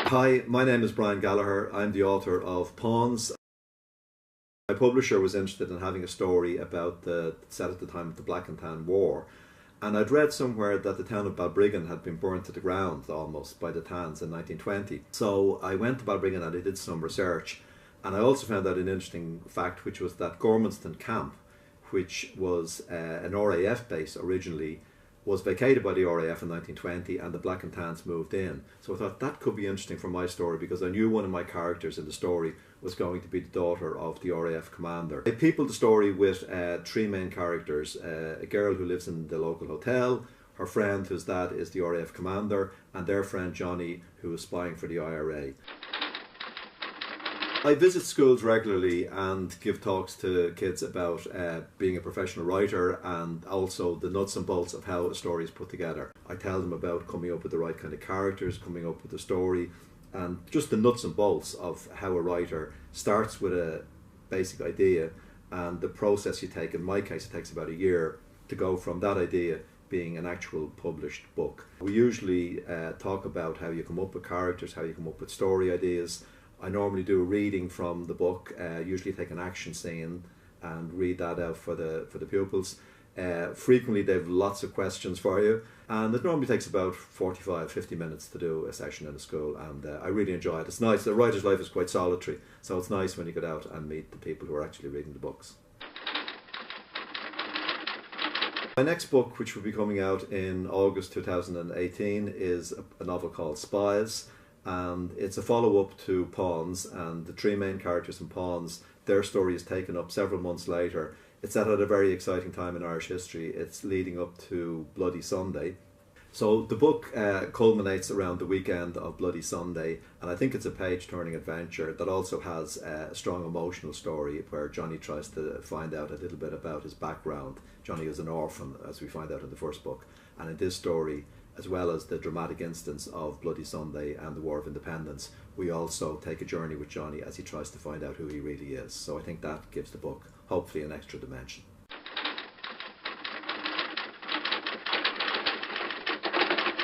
Hi, my name is Brian Gallagher. I'm the author of Pawns. My publisher was interested in having a story about the set at the time of the Black and Tan War, and I'd read somewhere that the town of Balbriggan had been burnt to the ground almost by the Tans in 1920. So I went to Balbriggan and I did some research, and I also found out an interesting fact, which was that Gormanston Camp, which was an RAF base originally, was vacated by the RAF in 1920 and the Black and Tans moved in. So I thought that could be interesting for my story because I knew one of my characters in the story was going to be the daughter of the RAF commander. I peopled the story with three main characters: a girl who lives in the local hotel, her friend whose dad is the RAF commander, and their friend Johnny, who is spying for the IRA. I visit schools regularly and give talks to kids about being a professional writer and also the nuts and bolts of how a story is put together. I tell them about coming up with the right kind of characters, coming up with a story, and just the nuts and bolts of how a writer starts with a basic idea and the process you take. In my case, it takes about a year to go from that idea being an actual published book. We usually talk about how you come up with characters, how you come up with story ideas. I normally do a reading from the book, usually take an action scene and read that out for the pupils. Frequently they have lots of questions for you, and it normally takes about 45-50 minutes to do a session in a school, and I really enjoy it. It's nice. The writer's life is quite solitary, so it's nice when you get out and meet the people who are actually reading the books. My next book, which will be coming out in August 2018, is a novel called Spies. And it's a follow-up to Pawns, and the three main characters in Pawns, their story is taken up several months later. It's set at a very exciting time in Irish history. It's leading up to Bloody Sunday. So the book culminates around the weekend of Bloody Sunday, and I think it's a page-turning adventure that also has a strong emotional story where Johnny tries to find out a little bit about his background. Johnny is an orphan, as we find out in the first book, and in this story, as well as the dramatic instance of Bloody Sunday and the War of Independence, we also take a journey with Johnny as he tries to find out who he really is. So I think that gives the book hopefully an extra dimension.